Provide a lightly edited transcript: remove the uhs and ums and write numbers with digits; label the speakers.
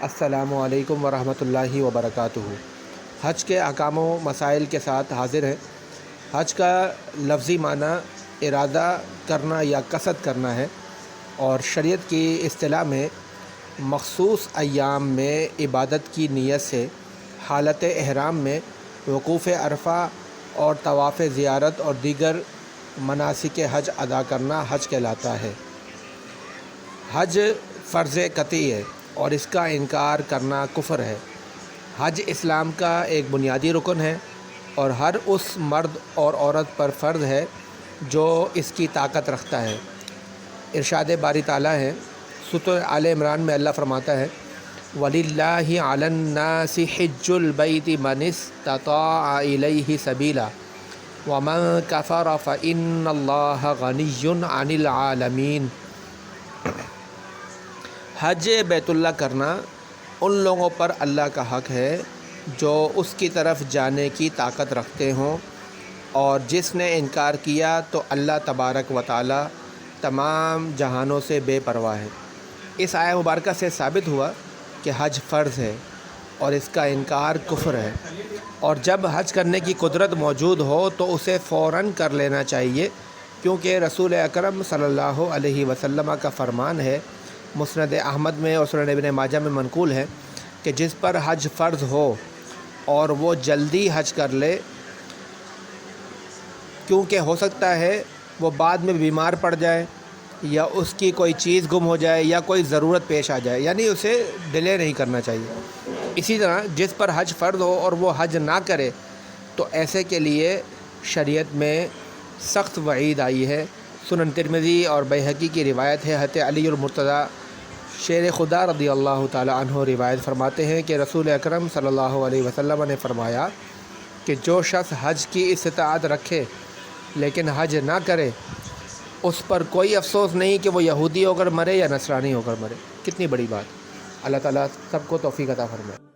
Speaker 1: السلام علیکم ورحمۃ اللہ وبرکاتہ۔ حج کے احکام و مسائل کے ساتھ حاضر ہیں۔ حج کا لفظی معنی ارادہ کرنا یا قصد کرنا ہے، اور شریعت کی اصطلاح میں مخصوص ایام میں عبادت کی نیت سے حالت احرام میں وقوف عرفہ اور طواف زیارت اور دیگر مناسک حج ادا کرنا حج کہلاتا ہے۔ حج فرض قطعی ہے اور اس کا انکار کرنا کفر ہے۔ حج اسلام کا ایک بنیادی رکن ہے اور ہر اس مرد اور عورت پر فرض ہے جو اس کی طاقت رکھتا ہے۔ ارشاد باری تعالیٰ ہے، سورۃ آل عمران میں اللہ فرماتا ہے، وَلِلَّهِ عَلَى النَّاسِ حِجُّ الْبَيْتِ مَنِ اسْتَطَاعَ إِلَيْهِ سَبِيلًا وَمَنْ كَفَرَ فَإِنَّ اللَّهَ غَنِيٌّ عَنِ الْعَالَمِينَ۔ حج بیت اللہ کرنا ان لوگوں پر اللہ کا حق ہے جو اس کی طرف جانے کی طاقت رکھتے ہوں، اور جس نے انکار کیا تو اللہ تبارک و تعالی تمام جہانوں سے بے پرواہ ہے۔ اس آیہ مبارکہ سے ثابت ہوا کہ حج فرض ہے اور اس کا انکار کفر ہے، اور جب حج کرنے کی قدرت موجود ہو تو اسے فوراً کر لینا چاہیے، کیونکہ رسول اکرم صلی اللہ علیہ وسلم کا فرمان ہے، مسند احمد میں اور سنن ابن ماجہ میں منقول ہے کہ جس پر حج فرض ہو اور وہ جلدی حج کر لے، کیونکہ ہو سکتا ہے وہ بعد میں بیمار پڑ جائے یا اس کی کوئی چیز گم ہو جائے یا کوئی ضرورت پیش آ جائے، یعنی اسے ڈیلے نہیں کرنا چاہیے۔ اسی طرح جس پر حج فرض ہو اور وہ حج نہ کرے تو ایسے کے لیے شریعت میں سخت وعید آئی ہے۔ سنن ترمذی اور بیہقی کی روایت ہے، حضرت علی المرتضیٰ شیر خدا رضی اللہ تعالی عنہ روایت فرماتے ہیں کہ رسول اکرم صلی اللہ علیہ وسلم نے فرمایا کہ جو شخص حج کی استطاعت رکھے لیکن حج نہ کرے، اس پر کوئی افسوس نہیں کہ وہ یہودی ہو کر مرے یا نصرانی ہو کر مرے۔ کتنی بڑی بات! اللہ تعالیٰ سب کو توفیق عطا فرمائے۔